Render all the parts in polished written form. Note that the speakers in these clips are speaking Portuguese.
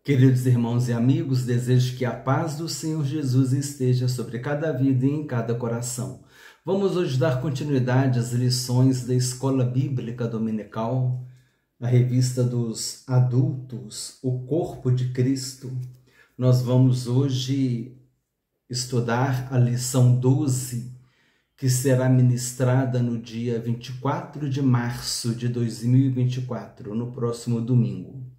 Queridos irmãos e amigos, desejo que a paz do Senhor Jesus esteja sobre cada vida e em cada coração. Vamos hoje dar continuidade às lições da Escola Bíblica Dominical, a revista dos adultos, o Corpo de Cristo. Nós vamos hoje estudar a lição 12, que será ministrada no dia 24 de março de 2024, no próximo domingo.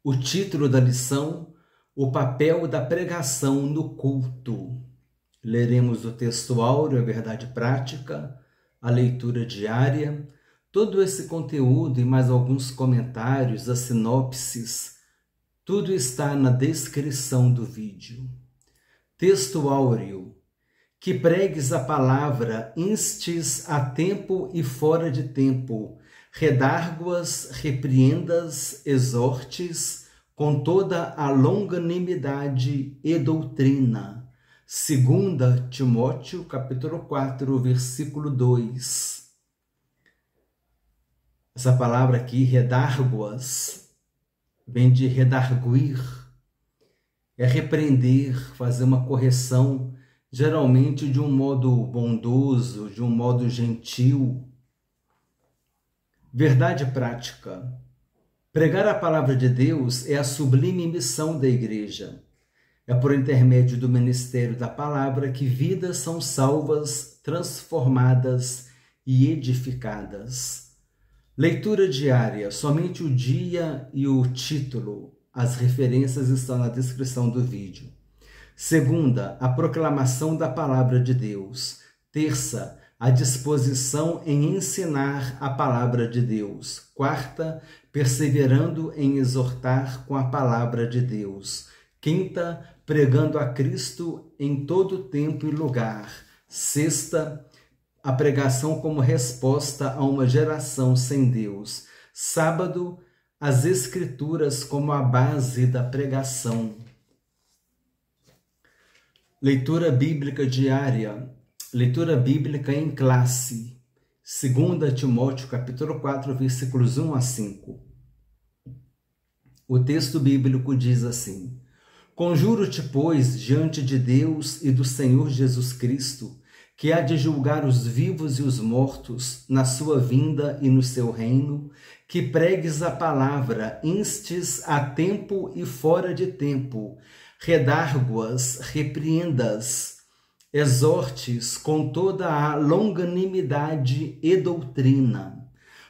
O título da lição: o papel da pregação no culto. Leremos o texto áureo, a verdade prática, a leitura diária, todo esse conteúdo e mais alguns comentários, as sinopses, tudo está na descrição do vídeo. Texto áureo: que pregues a palavra, instes a tempo e fora de tempo, redargue-as, repreendas, exortes, com toda a longanimidade e doutrina. 2 Timóteo, capítulo 4, versículo 2. Essa palavra aqui, redargue-as, vem de redarguir, é repreender, fazer uma correção, geralmente de um modo bondoso, de um modo gentil. Verdade prática: pregar a palavra de Deus é a sublime missão da igreja. É por intermédio do ministério da palavra que vidas são salvas, transformadas e edificadas. Leitura diária: somente o dia e o título. As referências estão na descrição do vídeo. Segunda, a proclamação da palavra de Deus. Terça, a disposição em ensinar a palavra de Deus. Quarta, perseverando em exortar com a palavra de Deus. Quinta, pregando a Cristo em todo tempo e lugar. Sexta, a pregação como resposta a uma geração sem Deus. Sábado, as Escrituras como a base da pregação. Leitura bíblica diária. Leitura bíblica em classe. 2 Timóteo, capítulo 4, versículos 1 a 5. O texto bíblico diz assim: conjuro-te, pois, diante de Deus e do Senhor Jesus Cristo, que há de julgar os vivos e os mortos na sua vinda e no seu reino, que pregues a palavra, instes a tempo e fora de tempo, redargue-as, repreendas, exortes com toda a longanimidade e doutrina.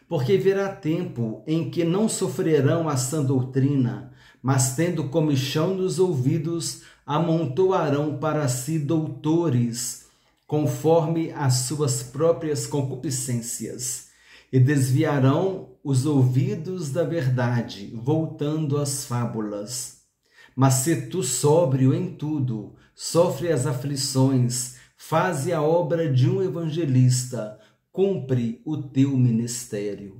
Porque virá tempo em que não sofrerão a sã doutrina, mas tendo comichão nos ouvidos, amontoarão para si doutores, conforme as suas próprias concupiscências, e desviarão os ouvidos da verdade, voltando às fábulas. Mas se tu, sóbrio em tudo, sofre as aflições, faze a obra de um evangelista, cumpre o teu ministério.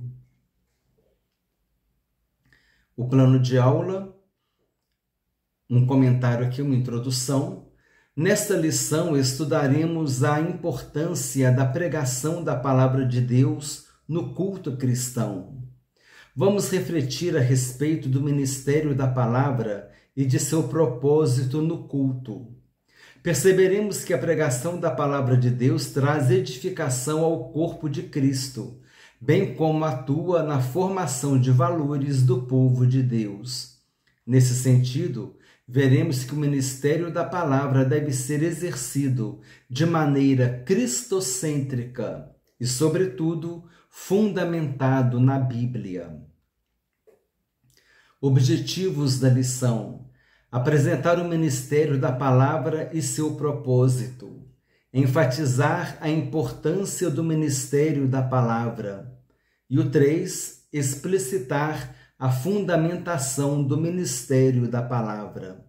O plano de aula, um comentário aqui, uma introdução. Nesta lição estudaremos a importância da pregação da palavra de Deus no culto cristão. Vamos refletir a respeito do ministério da palavra e de seu propósito no culto. Perceberemos que a pregação da palavra de Deus traz edificação ao corpo de Cristo, bem como atua na formação de valores do povo de Deus. Nesse sentido, veremos que o ministério da palavra deve ser exercido de maneira cristocêntrica e, sobretudo, fundamentado na Bíblia. Objetivos da lição: apresentar o ministério da palavra e seu propósito, enfatizar a importância do ministério da palavra. E o 3, explicitar a fundamentação do ministério da palavra.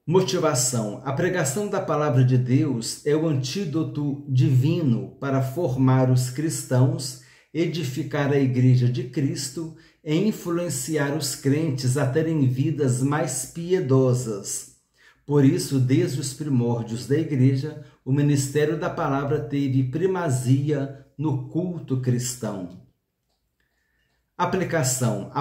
Motivação: a pregação da palavra de Deus é o antídoto divino para formar os cristãos, edificar a igreja de Cristo e influenciar os crentes a terem vidas mais piedosas. Por isso, desde os primórdios da igreja, o ministério da palavra teve primazia no culto cristão. Aplicação.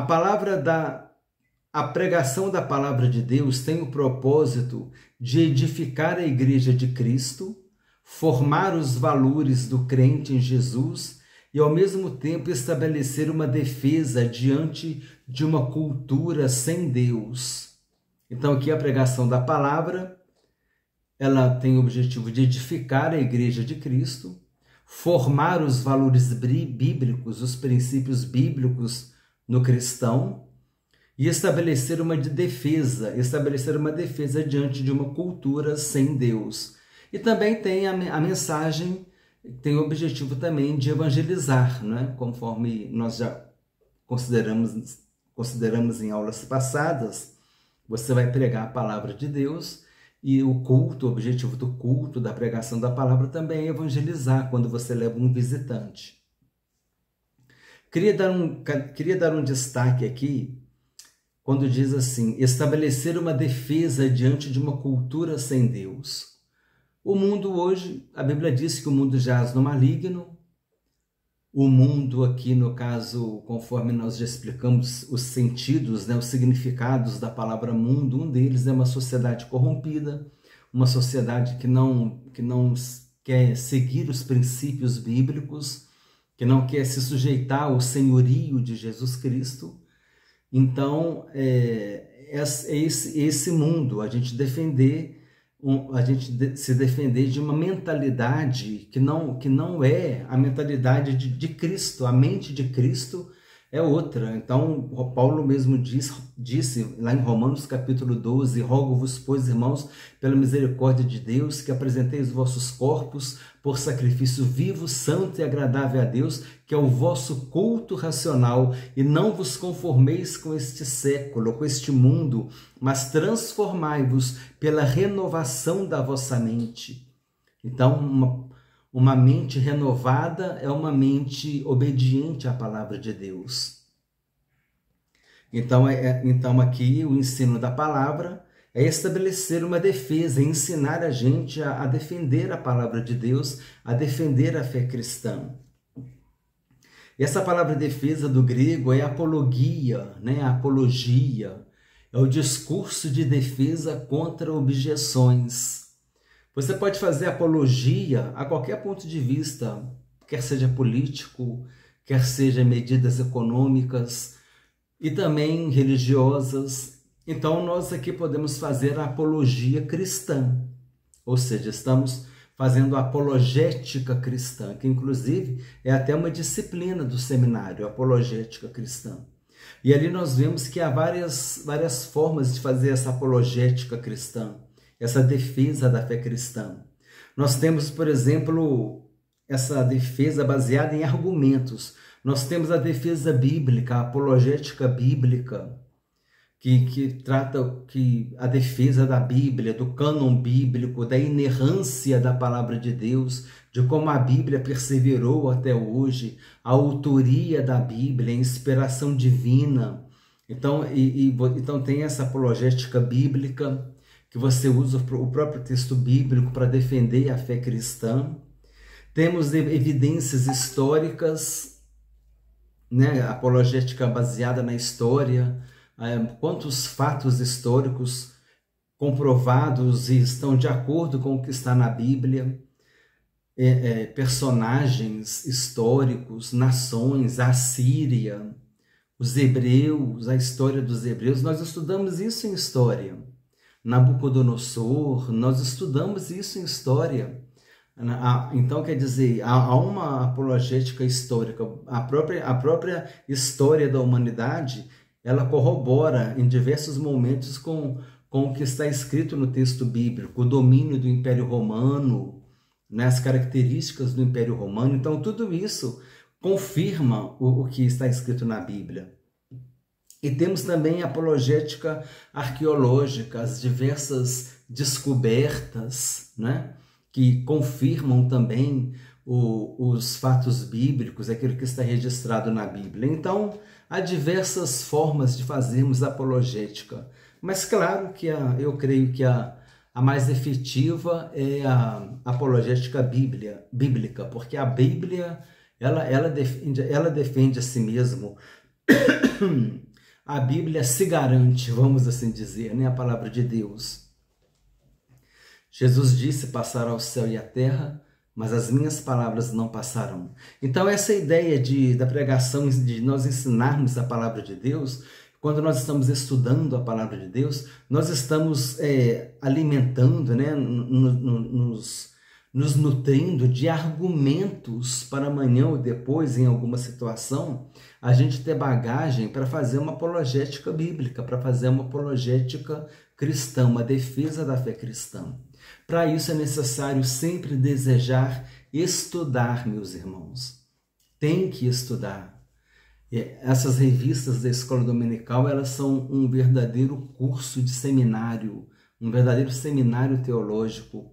A pregação da palavra de Deus tem o propósito de edificar a igreja de Cristo, formar os valores do crente em Jesus e, ao mesmo tempo, estabelecer uma defesa diante de uma cultura sem Deus. Então, aqui a pregação da palavra, ela tem o objetivo de edificar a igreja de Cristo, formar os valores bíblicos, os princípios bíblicos no cristão e estabelecer uma defesa diante de uma cultura sem Deus. E também tem a mensagem, tem o objetivo também de evangelizar, né? Conforme nós já consideramos em aulas passadas, você vai pregar a palavra de Deus e o objetivo do culto, da pregação da palavra também é evangelizar quando você leva um visitante. Queria dar um destaque aqui quando diz assim, estabelecer uma defesa diante de uma cultura sem Deus. O mundo hoje, a Bíblia diz que o mundo jaz no maligno. O mundo aqui, no caso, conforme nós já explicamos os sentidos, né, os significados da palavra mundo, um deles é uma sociedade corrompida, uma sociedade que não quer seguir os princípios bíblicos, que não quer se sujeitar ao senhorio de Jesus Cristo. Então, esse mundo, a gente se defender de uma mentalidade que não é a mentalidade de Cristo, a mente de Cristo é outra. Então, Paulo mesmo disse lá em Romanos capítulo 12, rogo-vos, pois, irmãos, pela misericórdia de Deus, que apresenteis os vossos corpos por sacrifício vivo, santo e agradável a Deus, que é o vosso culto racional, e não vos conformeis com este século, com este mundo, mas transformai-vos pela renovação da vossa mente. Então, uma mente renovada é uma mente obediente à palavra de Deus. Então aqui o ensino da palavra é estabelecer uma defesa, ensinar a gente a defender a palavra de Deus, a defender a fé cristã. E essa palavra defesa do grego é apologia, né? Apologia, é o discurso de defesa contra objeções. Você pode fazer apologia a qualquer ponto de vista, quer seja político, quer seja medidas econômicas e também religiosas. Então, nós aqui podemos fazer a apologia cristã, ou seja, estamos fazendo a apologética cristã, que inclusive é até uma disciplina do seminário, a apologética cristã. E ali nós vemos que há várias formas de fazer essa apologética cristã, essa defesa da fé cristã. Nós temos, por exemplo, essa defesa baseada em argumentos. Nós temos a defesa bíblica, a apologética bíblica, que trata a defesa da Bíblia, do cânon bíblico, da inerrância da palavra de Deus, de como a Bíblia perseverou até hoje, a autoria da Bíblia, a inspiração divina. Então tem essa apologética bíblica, que você usa o próprio texto bíblico para defender a fé cristã. Temos evidências históricas, né? Apologética baseada na história, quantos fatos históricos comprovados e estão de acordo com o que está na Bíblia, personagens históricos, nações, a Síria, os hebreus, a história dos hebreus, nós estudamos isso em história. Nabucodonosor, nós estudamos isso em história. Então, quer dizer, há uma apologética histórica, a própria história da humanidade, ela corrobora em diversos momentos com o que está escrito no texto bíblico, o domínio do Império Romano, né, as características do Império Romano. Então, tudo isso confirma o que está escrito na Bíblia. E temos também a apologética arqueológica, as diversas descobertas, né, que confirmam também os fatos bíblicos, aquilo que está registrado na Bíblia. Então, há diversas formas de fazermos apologética, mas claro que eu creio que a mais efetiva é a apologética bíblica, porque a Bíblia ela defende a si mesmo. A Bíblia se garante, vamos assim dizer, né? A palavra de Deus. Jesus disse: passará o céu e a terra, mas as minhas palavras não passarão. Então essa ideia da pregação, de nós ensinarmos a palavra de Deus, quando nós estamos estudando a palavra de Deus, nós estamos alimentando, né? Nos nutrindo de argumentos para amanhã ou depois, em alguma situação, a gente ter bagagem para fazer uma apologética bíblica, para fazer uma apologética cristã, uma defesa da fé cristã. Para isso é necessário sempre desejar estudar, meus irmãos. Tem que estudar. Essas revistas da Escola Dominical, elas são um verdadeiro curso de seminário, um verdadeiro seminário teológico.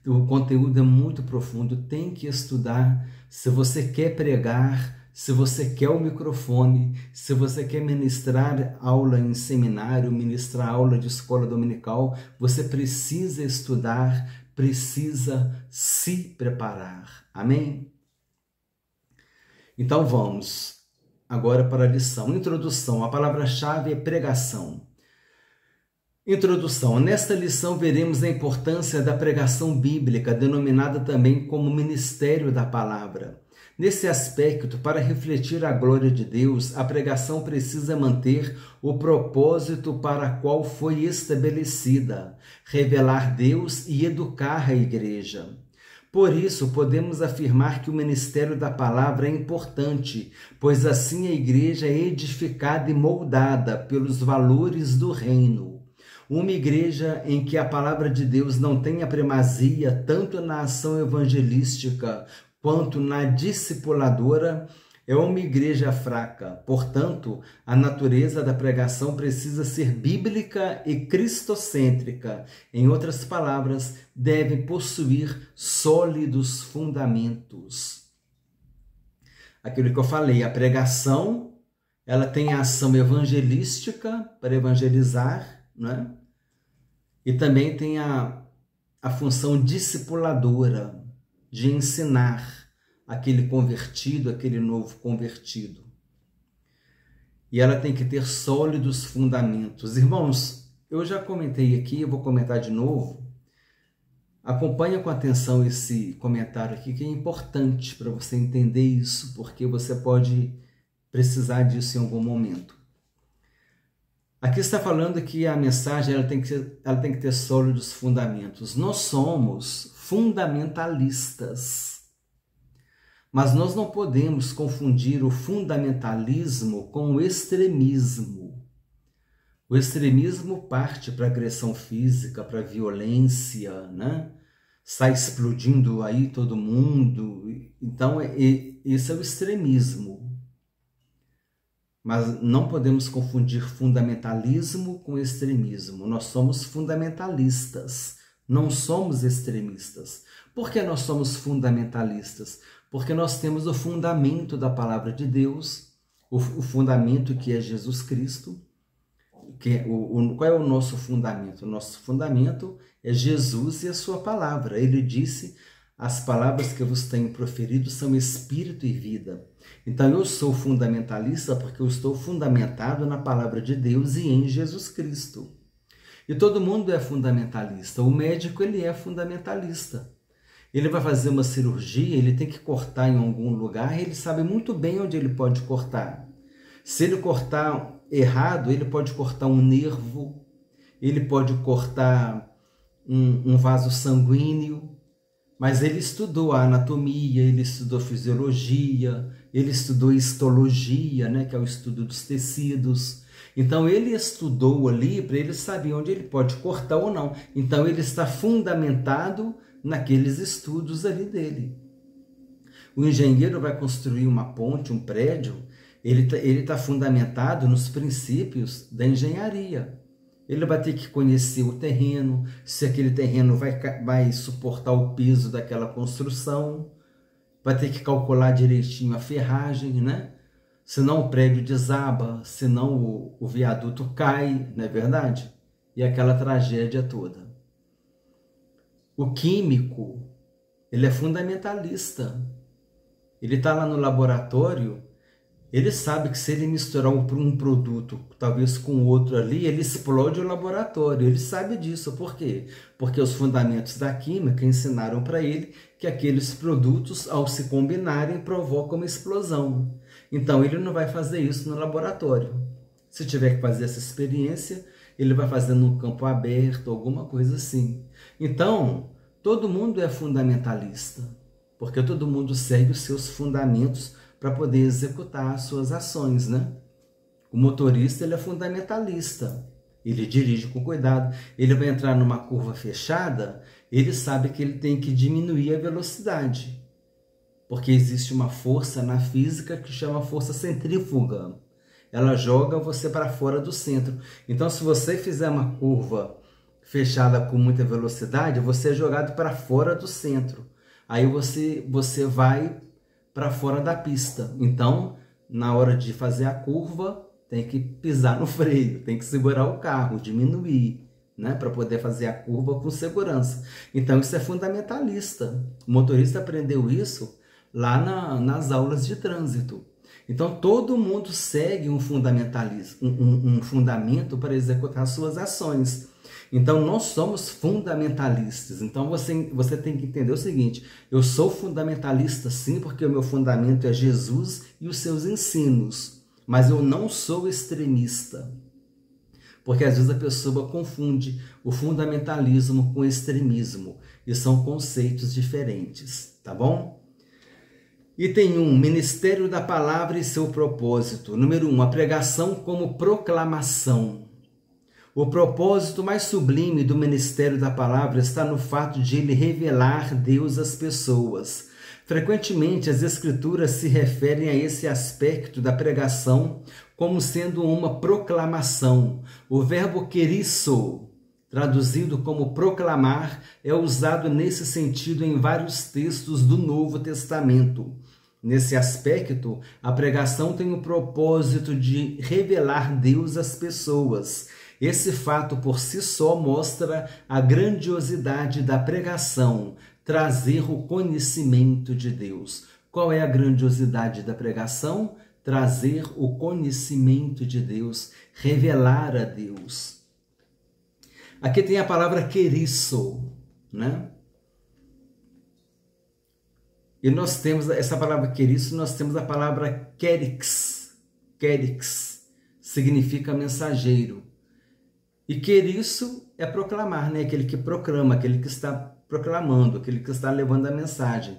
O conteúdo é muito profundo, tem que estudar. Se você quer pregar, se você quer o microfone, se você quer ministrar aula em seminário, ministrar aula de escola dominical, você precisa estudar, precisa se preparar. Amém? Então vamos agora para a lição. Introdução. A palavra-chave é pregação. Introdução. Nesta lição veremos a importância da pregação bíblica, denominada também como ministério da palavra. Nesse aspecto, para refletir a glória de Deus, a pregação precisa manter o propósito para qual foi estabelecida, revelar Deus e educar a igreja. Por isso, podemos afirmar que o ministério da palavra é importante, pois assim a igreja é edificada e moldada pelos valores do reino. Uma igreja em que a palavra de Deus não tenha primazia, tanto na ação evangelística quanto na discipuladora, é uma igreja fraca. Portanto, a natureza da pregação precisa ser bíblica e cristocêntrica. Em outras palavras, deve possuir sólidos fundamentos. Aquilo que eu falei, a pregação, ela tem a ação evangelística para evangelizar, né? E também tem a função discipuladora, de ensinar aquele convertido, aquele novo convertido. E ela tem que ter sólidos fundamentos. Irmãos, eu já comentei aqui, eu vou comentar de novo. Acompanha com atenção esse comentário aqui, que é importante para você entender isso, porque você pode precisar disso em algum momento. Aqui está falando que a mensagem ela tem que ter sólidos fundamentos. Nós somos fundamentalistas, mas nós não podemos confundir o fundamentalismo com o extremismo. O extremismo parte para agressão física, para violência, né? Sai explodindo aí todo mundo. Então, esse é o extremismo. Mas não podemos confundir fundamentalismo com extremismo. Nós somos fundamentalistas, não somos extremistas. Por que nós somos fundamentalistas? Porque nós temos o fundamento da palavra de Deus, o fundamento que é Jesus Cristo. Qual é o nosso fundamento? O nosso fundamento é Jesus e a sua palavra. Ele disse: as palavras que eu vos tenho proferido são espírito e vida. Então eu sou fundamentalista porque eu estou fundamentado na palavra de Deus e em Jesus Cristo. E todo mundo é fundamentalista. O médico, ele é fundamentalista. Ele vai fazer uma cirurgia, ele tem que cortar em algum lugar, ele sabe muito bem onde ele pode cortar. Se ele cortar errado, ele pode cortar um nervo, ele pode cortar um vaso sanguíneo, mas ele estudou a anatomia, ele estudou fisiologia, ele estudou histologia, né, que é o estudo dos tecidos. Então ele estudou ali para ele saber onde ele pode cortar ou não. Então ele está fundamentado naqueles estudos ali dele. O engenheiro vai construir uma ponte, um prédio, ele está fundamentado nos princípios da engenharia. Ele vai ter que conhecer o terreno, se aquele terreno vai suportar o peso daquela construção, vai ter que calcular direitinho a ferragem, né? Senão o prédio desaba, senão o viaduto cai, não é verdade? E aquela tragédia toda. O químico, ele é fundamentalista. Ele está lá no laboratório Ele sabe que se ele misturar um produto, talvez com outro ali, ele explode o laboratório. Ele sabe disso. Por quê? Porque os fundamentos da química ensinaram para ele que aqueles produtos, ao se combinarem, provocam uma explosão. Então, ele não vai fazer isso no laboratório. Se tiver que fazer essa experiência, ele vai fazer num campo aberto, alguma coisa assim. Então, todo mundo é fundamentalista, porque todo mundo segue os seus fundamentos para poder executar as suas ações, né? O motorista, ele é fundamentalista. Ele dirige com cuidado. Ele vai entrar numa curva fechada, ele sabe que ele tem que diminuir a velocidade. Porque existe uma força na física que chama força centrífuga. Ela joga você para fora do centro. Então, se você fizer uma curva fechada com muita velocidade, você é jogado para fora do centro. Aí você vai para fora da pista. Então, na hora de fazer a curva, tem que pisar no freio, tem que segurar o carro, diminuir, né, para poder fazer a curva com segurança. Então, isso é fundamentalista. O motorista aprendeu isso lá nas aulas de trânsito. Então, todo mundo segue um fundamentalismo, um fundamento para executar suas ações. Então, nós somos fundamentalistas. Então, você tem que entender o seguinte: eu sou fundamentalista sim, porque o meu fundamento é Jesus e os seus ensinos. Mas eu não sou extremista. Porque às vezes a pessoa confunde o fundamentalismo com o extremismo. E são conceitos diferentes, tá bom? Item 1, Ministério da Palavra e seu propósito. Número 1, a pregação como proclamação. O propósito mais sublime do ministério da palavra está no fato de ele revelar Deus às pessoas. Frequentemente, as Escrituras se referem a esse aspecto da pregação como sendo uma proclamação. O verbo querisso, traduzido como proclamar, é usado nesse sentido em vários textos do Novo Testamento. Nesse aspecto, a pregação tem o propósito de revelar Deus às pessoas. Esse fato por si só mostra a grandiosidade da pregação, trazer o conhecimento de Deus. Qual é a grandiosidade da pregação? Trazer o conhecimento de Deus, revelar a Deus. Aqui tem a palavra querisso, né? E nós temos essa palavra querisso, nós temos a palavra querix. Querix significa mensageiro. E querisso é proclamar, né? Aquele que proclama, aquele que está proclamando, aquele que está levando a mensagem.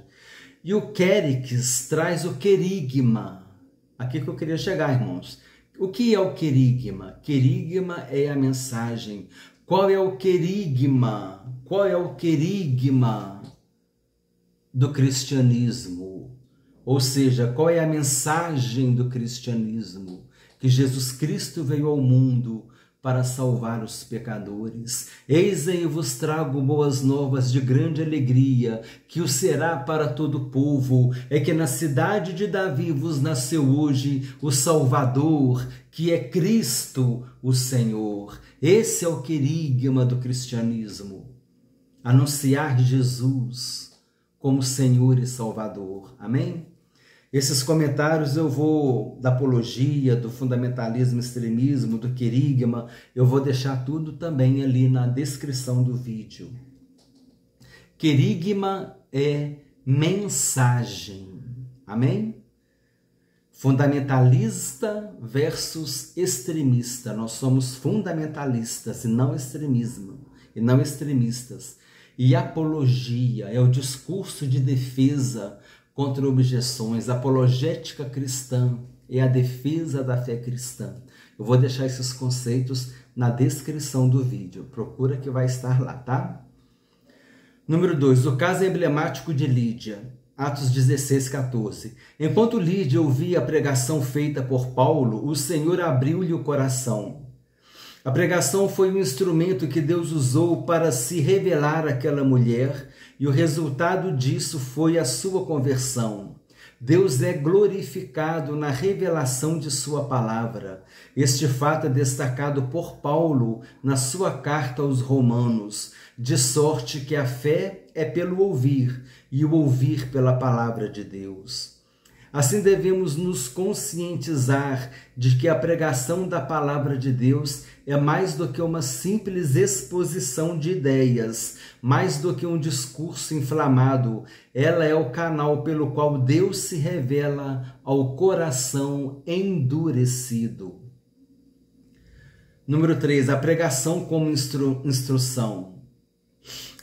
E o querix traz o querigma. Aqui que eu queria chegar, irmãos. O que é o querigma? Querigma é a mensagem. Qual é o querigma? Qual é o querigma do cristianismo? Ou seja, qual é a mensagem do cristianismo? Que Jesus Cristo veio ao mundo para salvar os pecadores. Eis aí vos trago boas novas de grande alegria, que o será para todo o povo. É que na cidade de Davi vos nasceu hoje o Salvador, que é Cristo o Senhor. Esse é o querigma do cristianismo. Anunciar Jesus como Senhor e Salvador. Amém? Esses comentários eu vou, da apologia, do fundamentalismo, extremismo, do querigma, eu vou deixar tudo também ali na descrição do vídeo. Querigma é mensagem. Amém? Fundamentalista versus extremista. Nós somos fundamentalistas e não extremistas. E apologia é o discurso de defesa contra objeções. A apologética cristã é a defesa da fé cristã. Eu vou deixar esses conceitos na descrição do vídeo. Procura que vai estar lá, tá? Número 2. O caso emblemático de Lídia. Atos 16, 14. Enquanto Lídia ouvia a pregação feita por Paulo, o Senhor abriu-lhe o coração. A pregação foi um instrumento que Deus usou para se revelar àquela mulher, e o resultado disso foi a sua conversão. Deus é glorificado na revelação de sua palavra. Este fato é destacado por Paulo na sua carta aos Romanos, de sorte que a fé é pelo ouvir, e o ouvir pela palavra de Deus. Assim devemos nos conscientizar de que a pregação da palavra de Deus é mais do que uma simples exposição de ideias, mais do que um discurso inflamado. Ela é o canal pelo qual Deus se revela ao coração endurecido. Número 3, a pregação como instrução.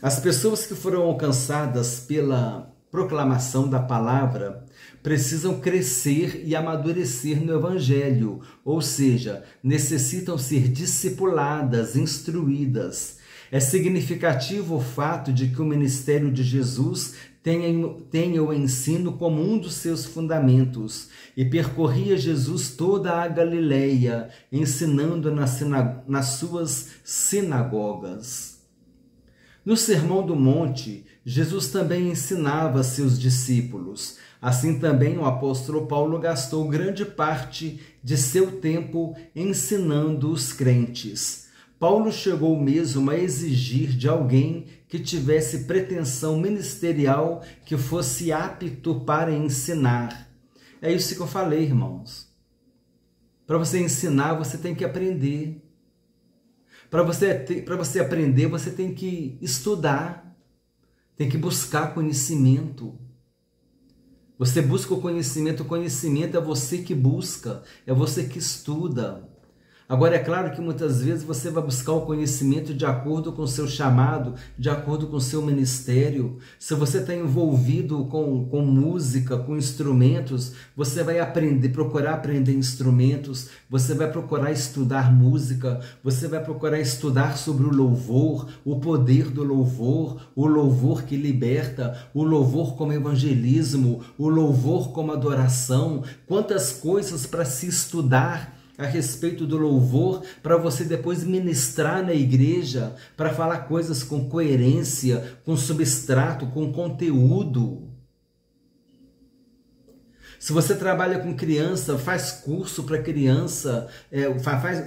As pessoas que foram alcançadas pela proclamação da palavra precisam crescer e amadurecer no Evangelho, ou seja, necessitam ser discipuladas, instruídas. É significativo o fato de que o ministério de Jesus tenha o ensino como um dos seus fundamentos, e percorria Jesus toda a Galileia, ensinando nas suas sinagogas. No Sermão do Monte, Jesus também ensinava a seus discípulos. Assim também o apóstolo Paulo gastou grande parte de seu tempo ensinando os crentes. Paulo chegou mesmo a exigir de alguém que tivesse pretensão ministerial que fosse apto para ensinar. É isso que eu falei, irmãos. Para você ensinar, você tem que aprender. Para você aprender, você tem que estudar, tem que buscar conhecimento. Você busca o conhecimento é você que busca, é você que estuda. Agora, é claro que muitas vezes você vai buscar o conhecimento de acordo com o seu chamado, de acordo com o seu ministério. Se você está envolvido com música, com instrumentos, você vai procurar aprender instrumentos, você vai procurar estudar música, você vai procurar estudar sobre o louvor, o poder do louvor, o louvor que liberta, o louvor como evangelismo, o louvor como adoração. Quantas coisas para se estudar a respeito do louvor, para você depois ministrar na igreja, para falar coisas com coerência, com substrato, com conteúdo. Se você trabalha com criança, faz curso para criança, faz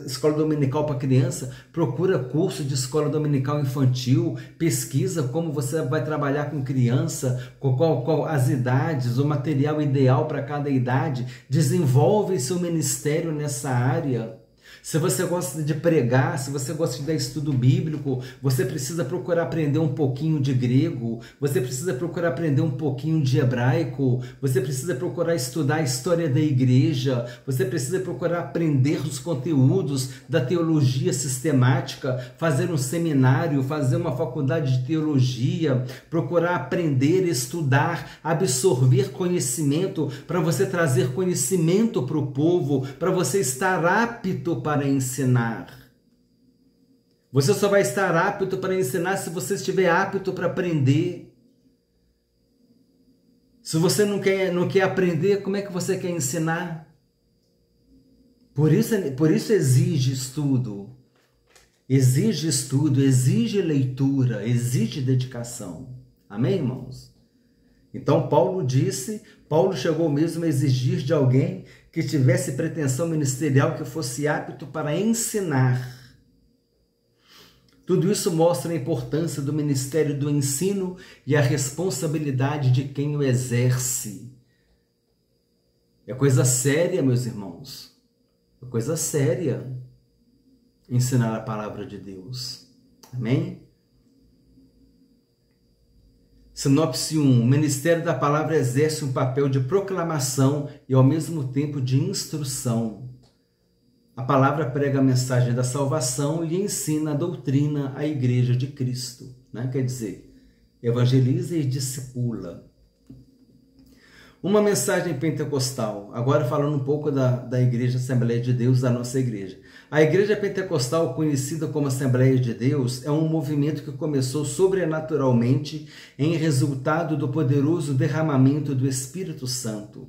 escola dominical para criança, procura curso de escola dominical infantil, pesquisa como você vai trabalhar com criança, qual as idades, o material ideal para cada idade, desenvolve seu ministério nessa área. Se você gosta de pregar, se você gosta de dar estudo bíblico, você precisa procurar aprender um pouquinho de grego, você precisa procurar aprender um pouquinho de hebraico, você precisa procurar estudar a história da igreja, você precisa procurar aprender os conteúdos da teologia sistemática, fazer um seminário, fazer uma faculdade de teologia, procurar aprender, estudar, absorver conhecimento, para você trazer conhecimento para o povo, para você estar apto para ensinar. Você só vai estar apto para ensinar se você estiver apto para aprender. Se você não quer aprender, como é que você quer ensinar? Por isso exige estudo. Exige leitura, exige dedicação. Amém, irmãos? Então Paulo chegou mesmo a exigir de alguém que tivesse pretensão ministerial que fosse apto para ensinar. Tudo isso mostra a importância do ministério do ensino e a responsabilidade de quem o exerce. É coisa séria, meus irmãos. É coisa séria ensinar a palavra de Deus. Amém? Sinopse 1. O ministério da palavra exerce um papel de proclamação e ao mesmo tempo de instrução. A palavra prega a mensagem da salvação e ensina a doutrina à igreja de Cristo. Né? Quer dizer, evangeliza e discipula. Uma mensagem pentecostal. Agora falando um pouco da Igreja Assembleia de Deus, da nossa igreja. A Igreja Pentecostal, conhecida como Assembleia de Deus, é um movimento que começou sobrenaturalmente em resultado do poderoso derramamento do Espírito Santo.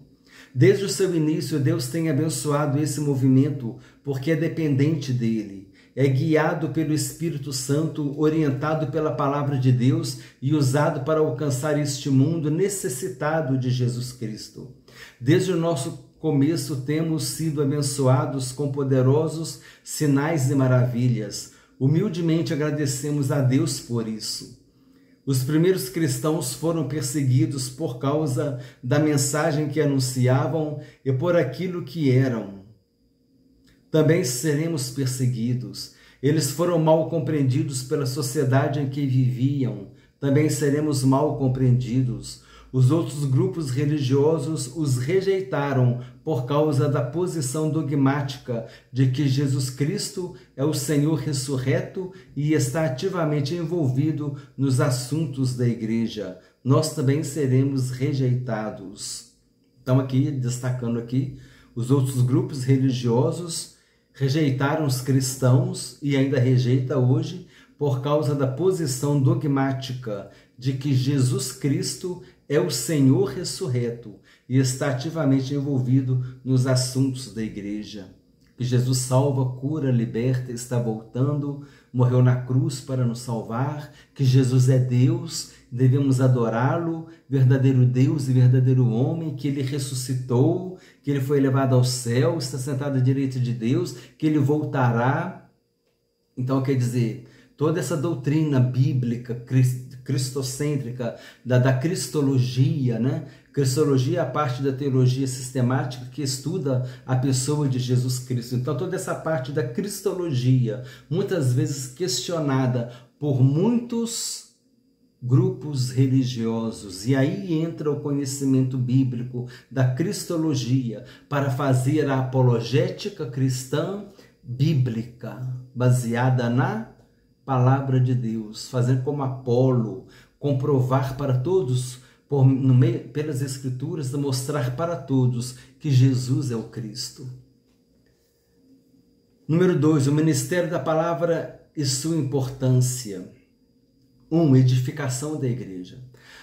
Desde o seu início, Deus tem abençoado esse movimento porque é dependente dele. É guiado pelo Espírito Santo, orientado pela palavra de Deus e usado para alcançar este mundo necessitado de Jesus Cristo. Desde o nosso começo temos sido abençoados com poderosos sinais e maravilhas. Humildemente agradecemos a Deus por isso. Os primeiros cristãos foram perseguidos por causa da mensagem que anunciavam e por aquilo que eram. Também seremos perseguidos. Eles foram mal compreendidos pela sociedade em que viviam. Também seremos mal compreendidos. Os outros grupos religiosos os rejeitaram por causa da posição dogmática de que Jesus Cristo é o Senhor ressurreto e está ativamente envolvido nos assuntos da igreja. Nós também seremos rejeitados. Então aqui, destacando aqui, os outros grupos religiosos rejeitaram os cristãos e ainda rejeita hoje por causa da posição dogmática de que Jesus Cristo é o Senhor ressurreto e está ativamente envolvido nos assuntos da igreja. Que Jesus salva, cura, liberta, está voltando, morreu na cruz para nos salvar, que Jesus é Deus, devemos adorá-lo, verdadeiro Deus e verdadeiro homem, que ele ressuscitou, que ele foi levado ao céu, está sentado à direita de Deus, que ele voltará. Então quer dizer, toda essa doutrina bíblica, cristocêntrica, da cristologia, né? Cristologia é a parte da teologia sistemática que estuda a pessoa de Jesus Cristo. Então toda essa parte da cristologia, muitas vezes questionada por muitos grupos religiosos, e aí entra o conhecimento bíblico da cristologia para fazer a apologética cristã bíblica, baseada na palavra de Deus, fazer como Apolo, comprovar para todos, pelas Escrituras, mostrar para todos que Jesus é o Cristo. Número 2, o ministério da palavra e sua importância. 1. Edificação da igreja.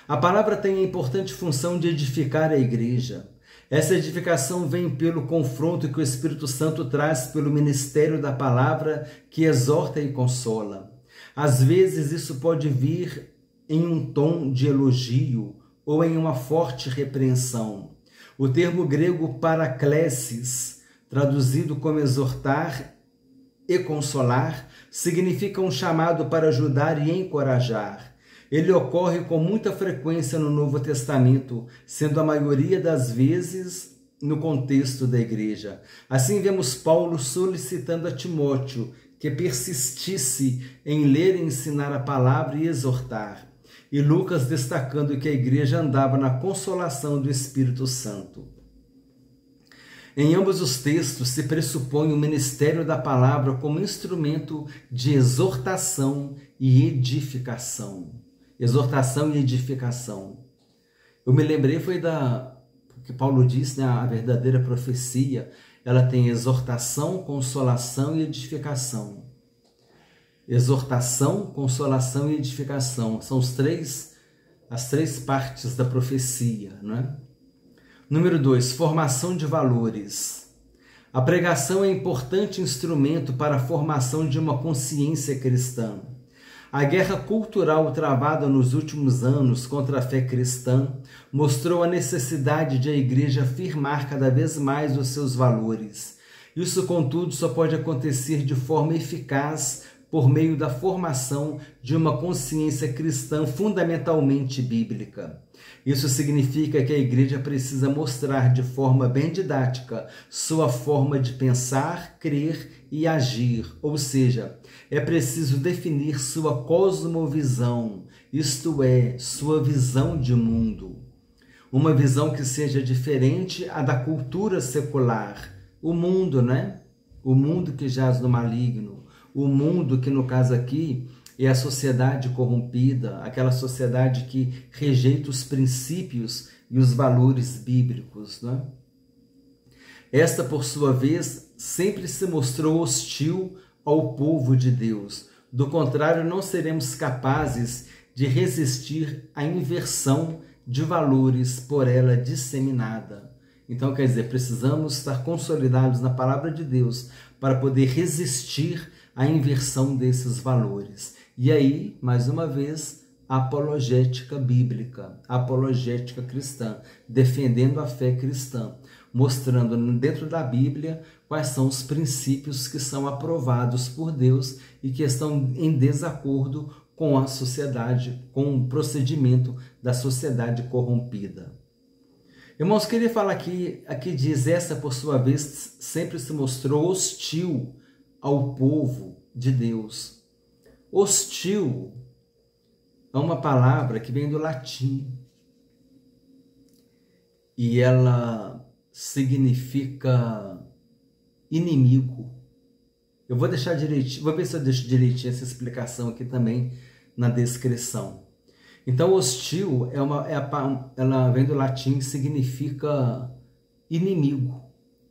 A palavra tem a importante função de edificar a igreja. Essa edificação vem pelo confronto que o Espírito Santo traz pelo ministério da palavra que exorta e consola. Às vezes isso pode vir em um tom de elogio ou em uma forte repreensão. O termo grego paraklesis, traduzido como exortar e consolar, significa um chamado para ajudar e encorajar. Ele ocorre com muita frequência no Novo Testamento, sendo a maioria das vezes no contexto da igreja. Assim vemos Paulo solicitando a Timóteo que persistisse em ler e ensinar a palavra e exortar, e Lucas destacando que a igreja andava na consolação do Espírito Santo. Em ambos os textos se pressupõe o ministério da palavra como instrumento de exortação e edificação. Exortação e edificação. Eu me lembrei foi que Paulo disse, né, a verdadeira profecia, ela tem exortação, consolação e edificação. Exortação, consolação e edificação. São as três partes da profecia, não é? Número 2, formação de valores. A pregação é importante instrumento para a formação de uma consciência cristã. A guerra cultural travada nos últimos anos contra a fé cristã mostrou a necessidade de a igreja afirmar cada vez mais os seus valores. Isso, contudo, só pode acontecer de forma eficaz por meio da formação de uma consciência cristã fundamentalmente bíblica. Isso significa que a igreja precisa mostrar de forma bem didática sua forma de pensar, crer e agir, ou seja, é preciso definir sua cosmovisão, isto é, sua visão de mundo. Uma visão que seja diferente à da cultura secular, o mundo, né? O mundo que jaz no maligno, o mundo que no caso aqui é a sociedade corrompida, aquela sociedade que rejeita os princípios e os valores bíblicos, né? Esta, por sua vez, sempre se mostrou hostil ao povo de Deus. Do contrário, não seremos capazes de resistir à inversão de valores por ela disseminada. Então, quer dizer, precisamos estar consolidados na palavra de Deus para poder resistir à inversão desses valores. E aí, mais uma vez, a apologética bíblica, a apologética cristã, defendendo a fé cristã, mostrando dentro da Bíblia quais são os princípios que são aprovados por Deus e que estão em desacordo com a sociedade, com o procedimento da sociedade corrompida. Irmãos, queria falar aqui diz, essa por sua vez sempre se mostrou hostil ao povo de Deus. Hostil é uma palavra que vem do latim e ela significa inimigo. Eu vou deixar direitinho, vou ver se eu deixo direitinho essa explicação aqui também na descrição. Então, hostil ela vem do latim e significa inimigo,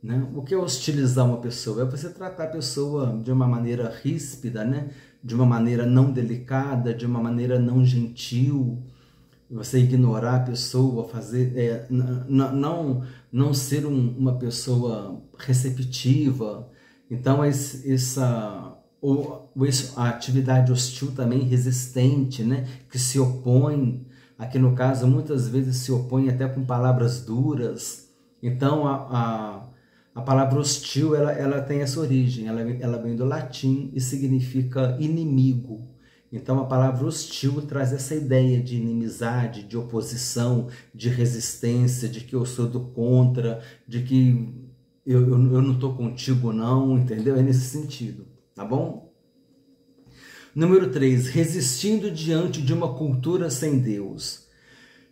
né? O que é hostilizar uma pessoa? É você tratar a pessoa de uma maneira ríspida, né? De uma maneira não delicada, de uma maneira não gentil, você ignorar a pessoa, fazer, não ser uma pessoa receptiva. Então, a atividade hostil também resistente, né? Que se opõe, aqui no caso muitas vezes se opõe até com palavras duras. Então a palavra hostil ela tem essa origem, ela vem do latim e significa inimigo. Então a palavra hostil traz essa ideia de inimizade, de oposição, de resistência, de que eu sou do contra, de que eu não estou contigo não, entendeu? É nesse sentido, tá bom? Número 3, resistindo diante de uma cultura sem Deus.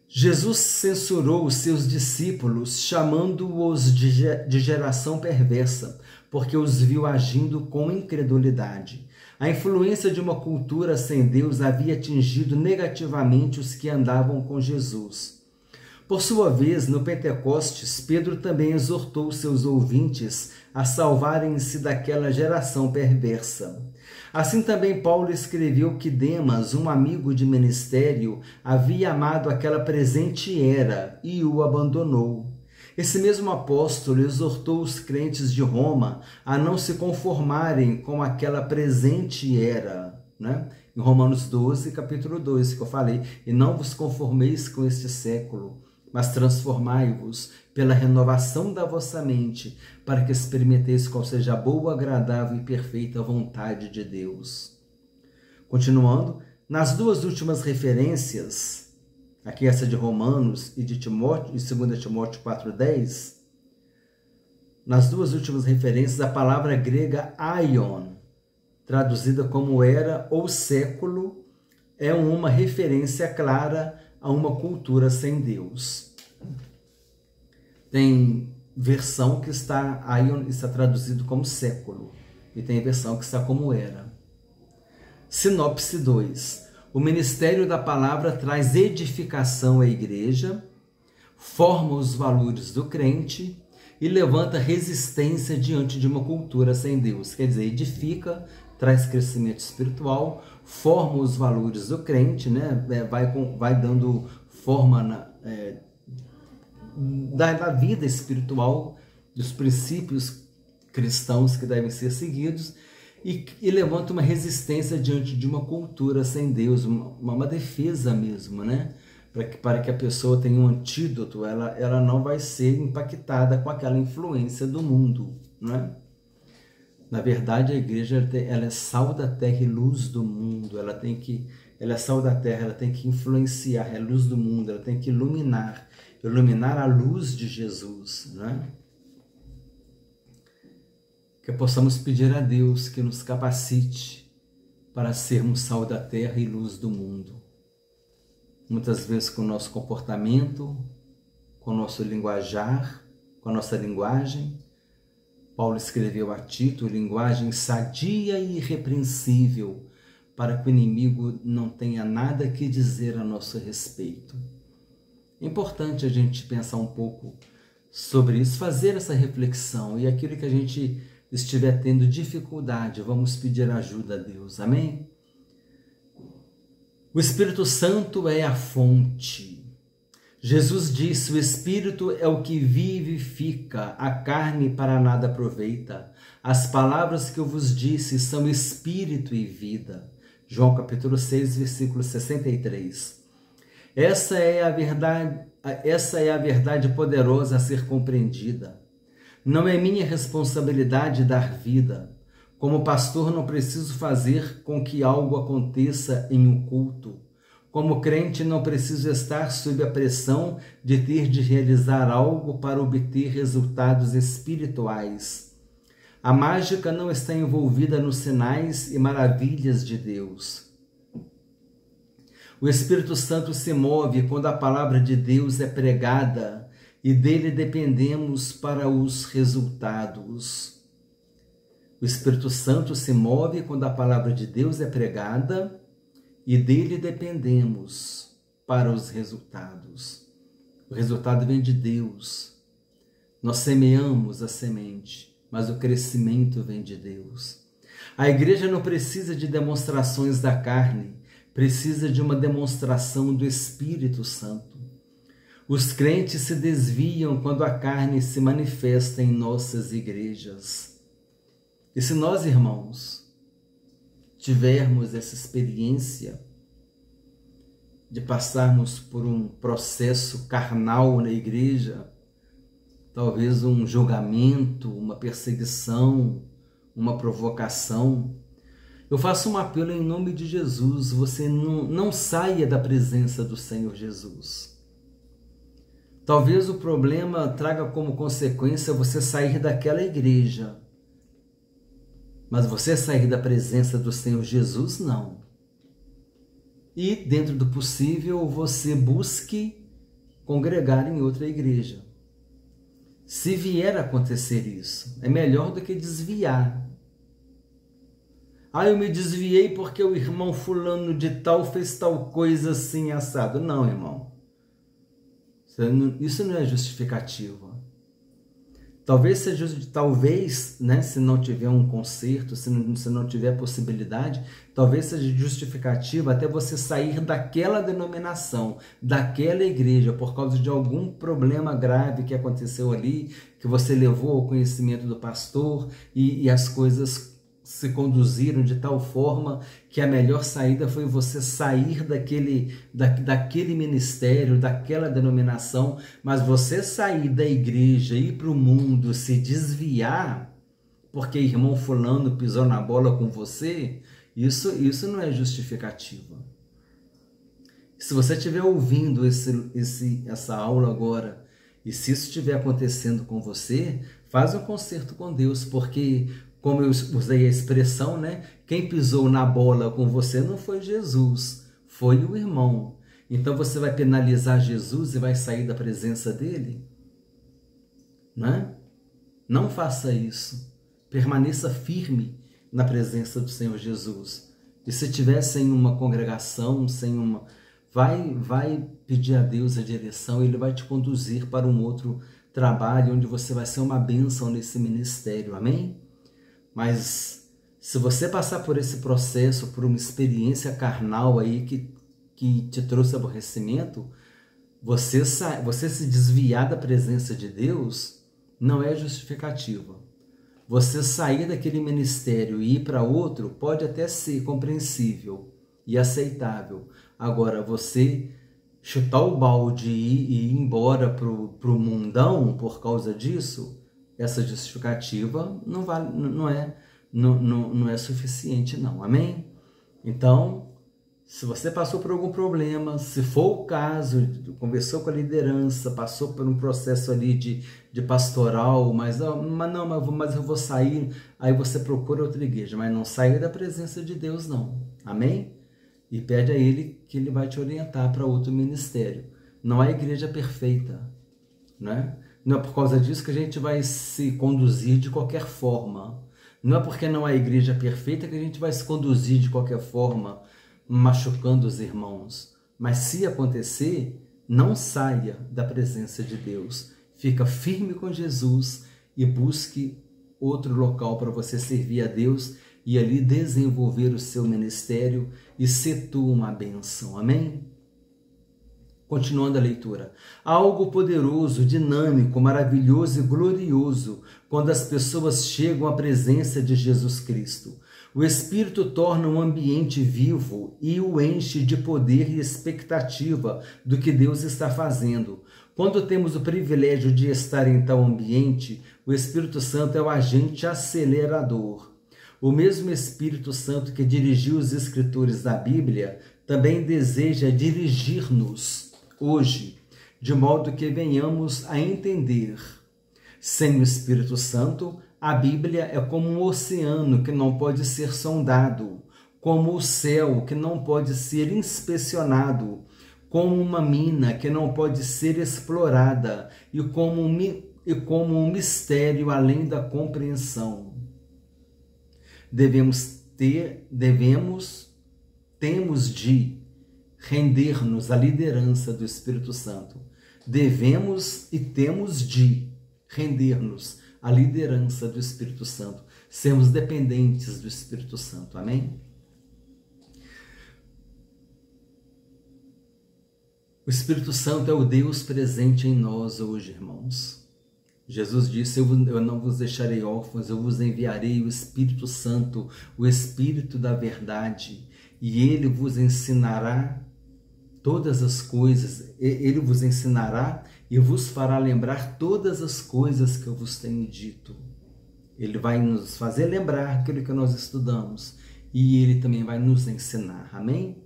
Jesus censurou os seus discípulos, chamando-os de geração perversa, porque os viu agindo com incredulidade. A influência de uma cultura sem Deus havia atingido negativamente os que andavam com Jesus. Por sua vez, no Pentecostes, Pedro também exortou seus ouvintes a salvarem-se daquela geração perversa. Assim também Paulo escreveu que Demas, um amigo de ministério, havia amado aquela presente era e o abandonou. Esse mesmo apóstolo exortou os crentes de Roma a não se conformarem com aquela presente era, né? Em Romanos 12, capítulo 2, que eu falei, e não vos conformeis com este século, mas transformai-vos pela renovação da vossa mente, para que experimenteis qual seja a boa, agradável e perfeita vontade de Deus. Continuando, nas duas últimas referências, aqui essa de Romanos e de Timóteo, e 2 Timóteo 4,10, nas duas últimas referências, a palavra grega aion, traduzida como era ou século, é uma referência clara a uma cultura sem Deus. Tem versão que está traduzido como século e tem versão que está como era. Sinopse 2. O ministério da palavra traz edificação à igreja, forma os valores do crente e levanta resistência diante de uma cultura sem Deus. Quer dizer, edifica, traz crescimento espiritual, forma os valores do crente, né? Vai dando forma da vida espiritual, dos princípios cristãos que devem ser seguidos, e levanta uma resistência diante de uma cultura sem Deus, uma defesa mesmo, né? Para que a pessoa tenha um antídoto, ela não vai ser impactada com aquela influência do mundo, né? Na verdade, a igreja ela é sal da terra e luz do mundo. Ela é sal da terra, ela tem que influenciar, é luz do mundo, ela tem que iluminar a luz de Jesus, né? Que possamos pedir a Deus que nos capacite para sermos sal da terra e luz do mundo. Muitas vezes com o nosso comportamento, com o nosso linguajar, com a nossa linguagem. Paulo escreveu a Tito, linguagem sadia e irrepreensível, para que o inimigo não tenha nada que dizer a nosso respeito. É importante a gente pensar um pouco sobre isso, fazer essa reflexão, e aquilo que a gente estiver tendo dificuldade, vamos pedir ajuda a Deus, amém? O Espírito Santo é a fonte. Jesus disse, o Espírito é o que vivifica, a carne para nada aproveita. As palavras que eu vos disse são Espírito e vida. João capítulo 6, versículo 63. Essa é a verdade poderosa a ser compreendida. Não é minha responsabilidade dar vida, Como pastor, não preciso fazer com que algo aconteça em um culto. Como crente, não preciso estar sob a pressão de ter de realizar algo para obter resultados espirituais. A mágica não está envolvida nos sinais e maravilhas de Deus. O Espírito Santo se move quando a palavra de Deus é pregada e dele dependemos para os resultados. O Espírito Santo se move quando a palavra de Deus é pregada e dele dependemos para os resultados. O resultado vem de Deus. Nós semeamos a semente, mas o crescimento vem de Deus. A igreja não precisa de demonstrações da carne, precisa de uma demonstração do Espírito Santo. Os crentes se desviam quando a carne se manifesta em nossas igrejas. E se nós, irmãos, tivermos essa experiência de passarmos por um processo carnal na igreja, talvez um julgamento, uma perseguição, uma provocação, eu faço um apelo em nome de Jesus, você não saia da presença do Senhor Jesus. Talvez o problema traga como consequência você sair daquela igreja, mas você sair da presença do Senhor Jesus, não. E, dentro do possível, você busque congregar em outra igreja. Se vier a acontecer isso, é melhor do que desviar. Eu me desviei porque o irmão fulano de tal fez tal coisa assim assado. Não, irmão. Isso não é justificativa. Talvez seja, né, se não tiver um conserto, se não tiver possibilidade, talvez seja justificativa até você sair daquela denominação, daquela igreja, por causa de algum problema grave que aconteceu ali, que você levou ao conhecimento do pastor e as coisas se conduziram de tal forma que a melhor saída foi você sair daquele ministério, daquela denominação, mas você sair da igreja, ir para o mundo, se desviar, porque irmão fulano pisou na bola com você, isso não é justificativa. Se você estiver ouvindo essa aula agora, e se isso estiver acontecendo com você, faz um concerto com Deus, porque como eu usei a expressão, né? Quem pisou na bola com você não foi Jesus, foi o irmão. Então você vai penalizar Jesus e vai sair da presença dele? Né? Não faça isso. Permaneça firme na presença do Senhor Jesus. E se estiver sem uma congregação, vai pedir a Deus a direção, Ele vai te conduzir para um outro trabalho, onde você vai ser uma bênção nesse ministério. Amém? Mas se você passar por esse processo, por uma experiência carnal aí que te trouxe aborrecimento, você se desviar da presença de Deus não é justificativa. Você sair daquele ministério e ir para outro pode até ser compreensível e aceitável. Agora, você chutar o balde e ir embora para o mundão por causa disso, essa justificativa não é suficiente, não. Amém? Então, se você passou por algum problema, se for o caso, conversou com a liderança, passou por um processo ali de pastoral, mas eu vou sair, aí você procura outra igreja, mas não saia da presença de Deus, não. Amém? E pede a Ele que Ele vai te orientar para outro ministério. Não há igreja perfeita, né? Não é por causa disso que a gente vai se conduzir de qualquer forma. Não é porque não há igreja perfeita que a gente vai se conduzir de qualquer forma, machucando os irmãos. Mas se acontecer, não saia da presença de Deus. Fica firme com Jesus e busque outro local para você servir a Deus e ali desenvolver o seu ministério e ser tu uma bênção. Amém? Continuando a leitura. Há algo poderoso, dinâmico, maravilhoso e glorioso quando as pessoas chegam à presença de Jesus Cristo. O Espírito torna um ambiente vivo e o enche de poder e expectativa do que Deus está fazendo. Quando temos o privilégio de estar em tal ambiente, o Espírito Santo é o agente acelerador. O mesmo Espírito Santo que dirigiu os escritores da Bíblia também deseja dirigir-nos hoje, de modo que venhamos a entender. Sem o Espírito Santo, a Bíblia é como um oceano que não pode ser sondado, como o céu que não pode ser inspecionado, como uma mina que não pode ser explorada e como um mistério além da compreensão. Temos de render-nos à liderança do Espírito Santo. Devemos e temos de render-nos à liderança do Espírito Santo. Sermos dependentes do Espírito Santo. Amém? O Espírito Santo é o Deus presente em nós hoje, irmãos. Jesus disse, eu não vos deixarei órfãos, eu vos enviarei o Espírito Santo, o Espírito da verdade, e ele vos ensinará todas as coisas, ele vos ensinará e vos fará lembrar todas as coisas que eu vos tenho dito. Ele vai nos fazer lembrar aquilo que nós estudamos, e ele também vai nos ensinar. Amém?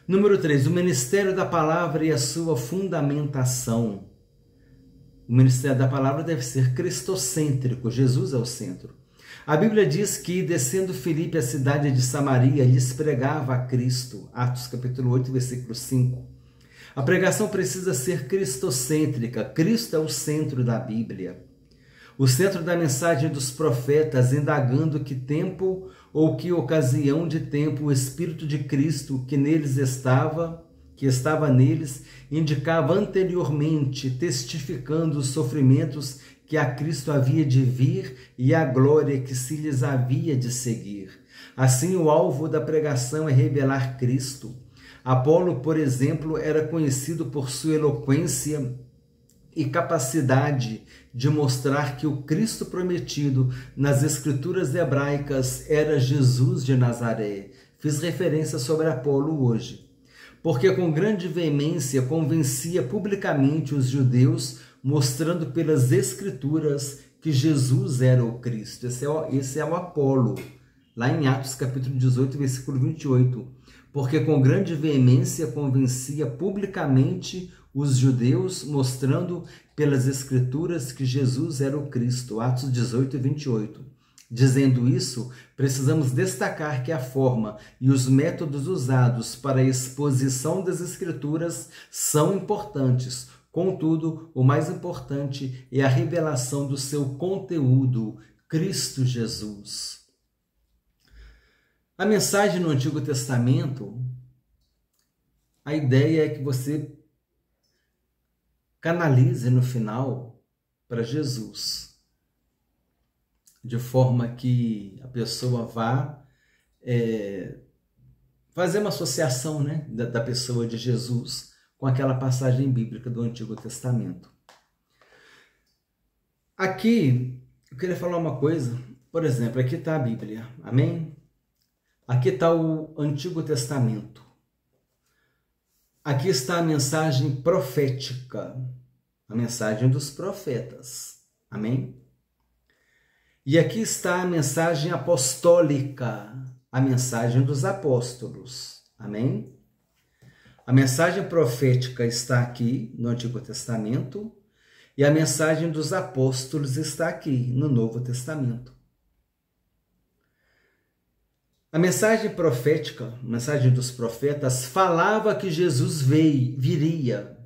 Número 3, o ministério da palavra e a sua fundamentação. O ministério da palavra deve ser cristocêntrico, Jesus é o centro. A Bíblia diz que, descendo Filipe à cidade de Samaria, lhes pregava a Cristo. Atos capítulo 8, versículo 5. A pregação precisa ser cristocêntrica. Cristo é o centro da Bíblia. O centro da mensagem dos profetas, indagando que tempo ou que ocasião de tempo o Espírito de Cristo que estava neles, indicava anteriormente, testificando os sofrimentos que a Cristo havia de vir e a glória que se lhes havia de seguir. Assim, o alvo da pregação é revelar Cristo. Apolo, por exemplo, era conhecido por sua eloquência e capacidade de mostrar que o Cristo prometido nas Escrituras hebraicas era Jesus de Nazaré. Fiz referência sobre Apolo hoje. Porque com grande veemência convencia publicamente os judeus, mostrando pelas Escrituras que Jesus era o Cristo. Esse é o Apolo, lá em Atos capítulo 18, versículo 28. Porque com grande veemência convencia publicamente os judeus, mostrando pelas Escrituras que Jesus era o Cristo. Atos 18 e 28. Dizendo isso, precisamos destacar que a forma e os métodos usados para a exposição das Escrituras são importantes. Contudo, o mais importante é a revelação do seu conteúdo, Cristo Jesus. A mensagem no Antigo Testamento, a ideia é que você canalize no final para Jesus, de forma que a pessoa vá fazer uma associação, né, da pessoa de Jesus com aquela passagem bíblica do Antigo Testamento. Aqui, eu queria falar uma coisa. Por exemplo, aqui está a Bíblia, amém? Aqui está o Antigo Testamento. Aqui está a mensagem profética, a mensagem dos profetas, amém? E aqui está a mensagem apostólica, a mensagem dos apóstolos. Amém? A mensagem profética está aqui no Antigo Testamento e a mensagem dos apóstolos está aqui no Novo Testamento. A mensagem profética, a mensagem dos profetas, falava que Jesus viria.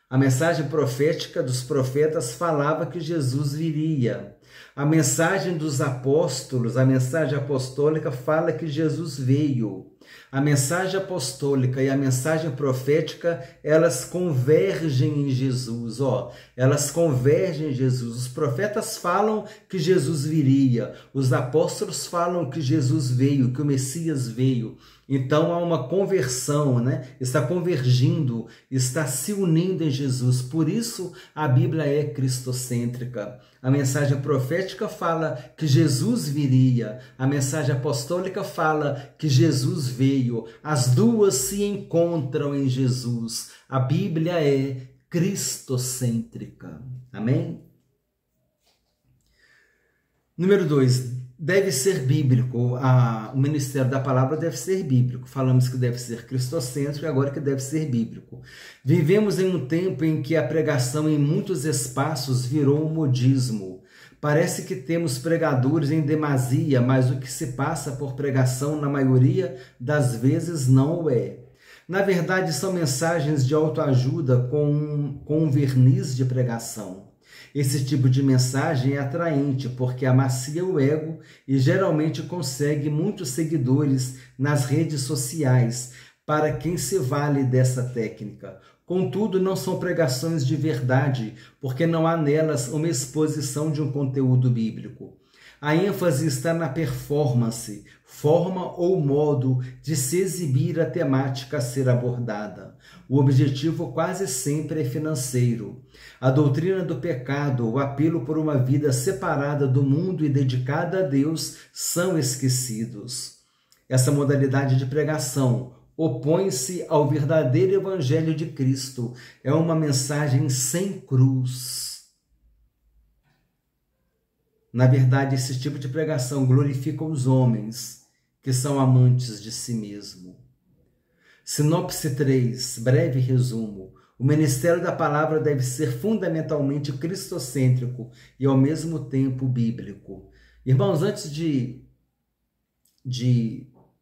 A mensagem profética dos profetas falava que Jesus viria. A mensagem dos apóstolos, a mensagem apostólica fala que Jesus veio. A mensagem apostólica e a mensagem profética, elas convergem em Jesus, elas convergem em Jesus. Os profetas falam que Jesus viria, os apóstolos falam que Jesus veio, que o Messias veio. Então há uma conversão, né? Está convergindo, está se unindo em Jesus. Por isso a Bíblia é cristocêntrica. A mensagem profética fala que Jesus viria, a mensagem apostólica fala que Jesus veio. As duas se encontram em Jesus. A Bíblia é cristocêntrica. Amém? Número 2. deve ser bíblico, o ministério da palavra deve ser bíblico. Falamos que deve ser cristocêntrico, agora que deve ser bíblico. Vivemos em um tempo em que a pregação em muitos espaços virou um modismo. Parece que temos pregadores em demasia, mas o que se passa por pregação, na maioria das vezes, não o é. Na verdade, são mensagens de autoajuda com um verniz de pregação. Esse tipo de mensagem é atraente porque amacia o ego e geralmente consegue muitos seguidores nas redes sociais para quem se vale dessa técnica. Contudo, não são pregações de verdade, porque não há nelas uma exposição de um conteúdo bíblico. A ênfase está na performance, forma ou modo de se exibir a temática a ser abordada. O objetivo quase sempre é financeiro. A doutrina do pecado, o apelo por uma vida separada do mundo e dedicada a Deus são esquecidos. Essa modalidade de pregação opõe-se ao verdadeiro evangelho de Cristo. É uma mensagem sem cruz. Na verdade, esse tipo de pregação glorifica os homens que são amantes de si mesmo. Sinopse 3, breve resumo. O ministério da palavra deve ser fundamentalmente cristocêntrico e ao mesmo tempo bíblico. Irmãos, antes de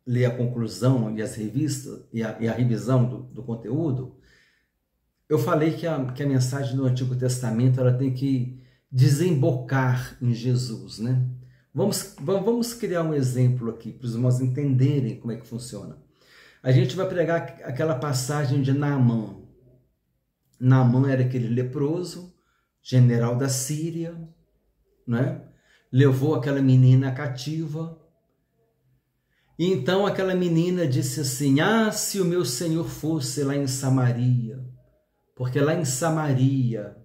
ler a conclusão e as revistas e a revisão do conteúdo, eu falei que a mensagem do Antigo Testamento ela tem que desembocar em Jesus, né? Vamos criar um exemplo aqui para os irmãos entenderem como é que funciona. A gente vai pregar aquela passagem de Naamã. Naamã era aquele leproso, general da Síria, né? Levou aquela menina cativa. E então aquela menina disse assim: se o meu Senhor fosse lá em Samaria, porque lá em Samaria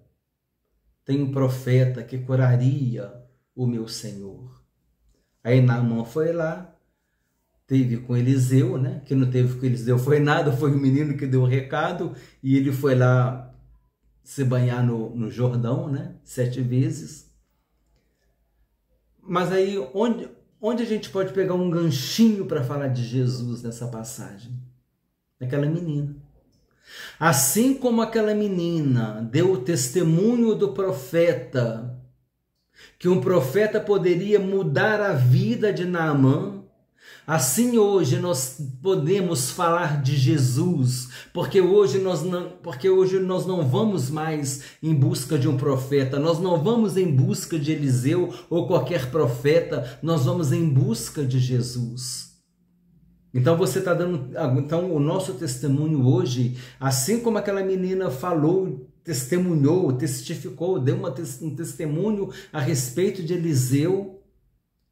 tem um profeta que curaria o meu Senhor. Aí Naamã foi lá, teve com Eliseu, né? Que não teve com Eliseu foi nada, foi o menino que deu o recado, e ele foi lá se banhar no Jordão, né? 7 vezes. Mas aí, onde a gente pode pegar um ganchinho para falar de Jesus nessa passagem? Naquela menina. Assim como aquela menina deu o testemunho do profeta, que um profeta poderia mudar a vida de Naamã, assim hoje nós podemos falar de Jesus, porque hoje nós não vamos mais em busca de um profeta, nós não vamos em busca de Eliseu ou qualquer profeta, nós vamos em busca de Jesus. Então você está dando, então o nosso testemunho hoje, assim como aquela menina falou, testemunhou, testificou, deu um testemunho a respeito de Eliseu,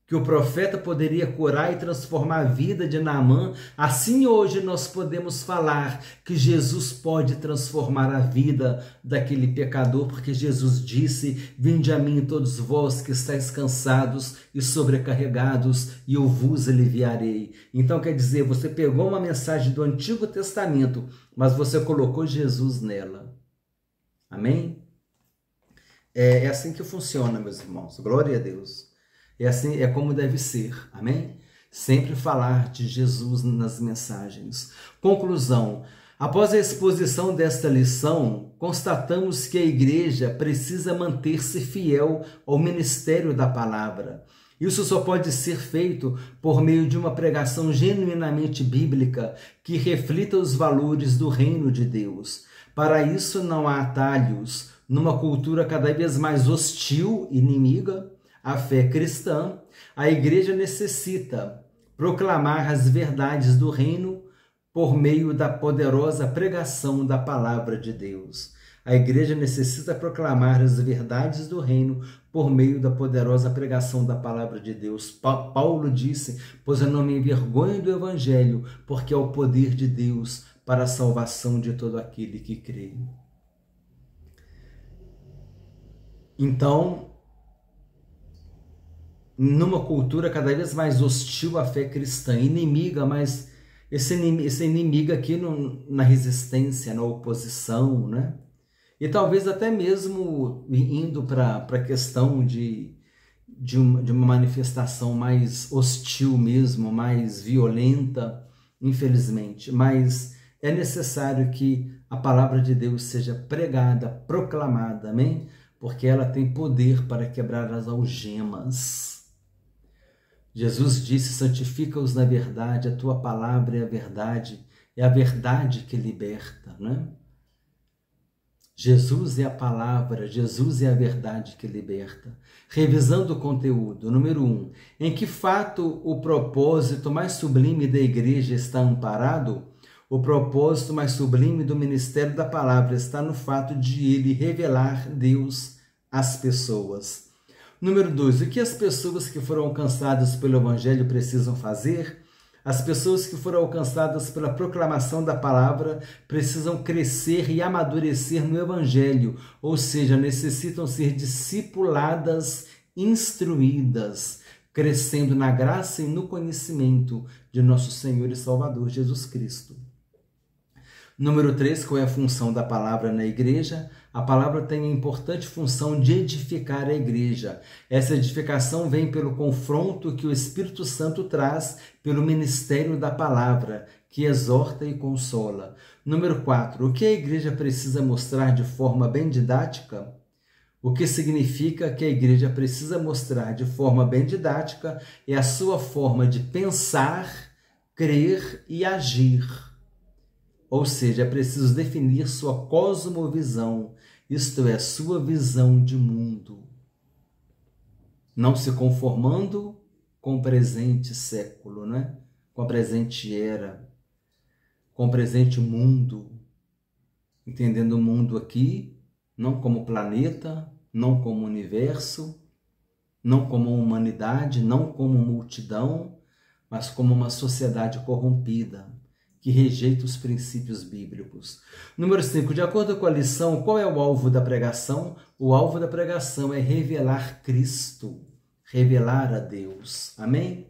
que o profeta poderia curar e transformar a vida de Naamã, assim hoje nós podemos falar que Jesus pode transformar a vida daquele pecador, porque Jesus disse: vinde a mim todos vós que estáis cansados e sobrecarregados, e eu vos aliviarei. Então quer dizer, você pegou uma mensagem do Antigo Testamento, mas você colocou Jesus nela. Amém? É assim que funciona, meus irmãos. Glória a Deus. É assim, é como deve ser, amém? Sempre falar de Jesus nas mensagens. Conclusão: após a exposição desta lição, constatamos que a igreja precisa manter-se fiel ao ministério da palavra. Isso só pode ser feito por meio de uma pregação genuinamente bíblica que reflita os valores do reino de Deus. Para isso não há atalhos. Numa cultura cada vez mais hostil, inimiga, a fé cristã, a igreja necessita proclamar as verdades do reino por meio da poderosa pregação da palavra de Deus. A igreja necessita proclamar as verdades do reino por meio da poderosa pregação da palavra de Deus. Paulo disse: pois eu não me envergonho do evangelho, porque é o poder de Deus para a salvação de todo aquele que crê. Então, numa cultura cada vez mais hostil à fé cristã, inimiga, mas esse inimigo aqui na resistência, na oposição, né? E talvez até mesmo indo para a questão de de uma manifestação mais hostil mesmo, mais violenta, infelizmente. Mas é necessário que a palavra de Deus seja pregada, proclamada, amém? Porque ela tem poder para quebrar as algemas. Jesus disse: santifica-os na verdade, a tua palavra é a verdade que liberta, né? Jesus é a palavra, Jesus é a verdade que liberta. Revisando o conteúdo, número 1. Em que fato o propósito mais sublime da igreja está amparado? O propósito mais sublime do ministério da palavra está no fato de ele revelar Deus às pessoas. Número 2. O que as pessoas que foram alcançadas pelo Evangelho precisam fazer? As pessoas que foram alcançadas pela proclamação da palavra precisam crescer e amadurecer no Evangelho, ou seja, necessitam ser discipuladas, instruídas, crescendo na graça e no conhecimento de nosso Senhor e Salvador Jesus Cristo. Número 3, qual é a função da palavra na igreja? A palavra tem a importante função de edificar a igreja. Essa edificação vem pelo confronto que o Espírito Santo traz pelo ministério da palavra, que exorta e consola. Número 4, o que a igreja precisa mostrar de forma bem didática? O que significa que a igreja precisa mostrar de forma bem didática é a sua forma de pensar, crer e agir. Ou seja, é preciso definir sua cosmovisão, isto é, sua visão de mundo. Não se conformando com o presente século, né? Com a presente era, com o presente mundo. Entendendo o mundo aqui, não como planeta, não como universo, não como humanidade, não como multidão, mas como uma sociedade corrompida, que rejeita os princípios bíblicos. Número 5, de acordo com a lição, qual é o alvo da pregação? O alvo da pregação é revelar Cristo, revelar a Deus. Amém?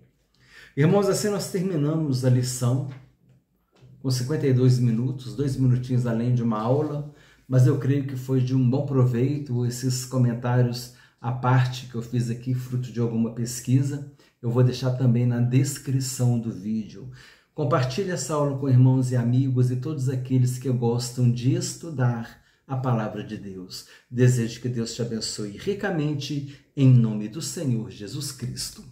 Irmãos, assim nós terminamos a lição com 52 minutos, 2 minutinhos além de uma aula, mas eu creio que foi de um bom proveito esses comentários à parte que eu fiz aqui, fruto de alguma pesquisa. Eu vou deixar também na descrição do vídeo. Compartilhe essa aula com irmãos e amigos e todos aqueles que gostam de estudar a palavra de Deus. Desejo que Deus te abençoe ricamente, em nome do Senhor Jesus Cristo.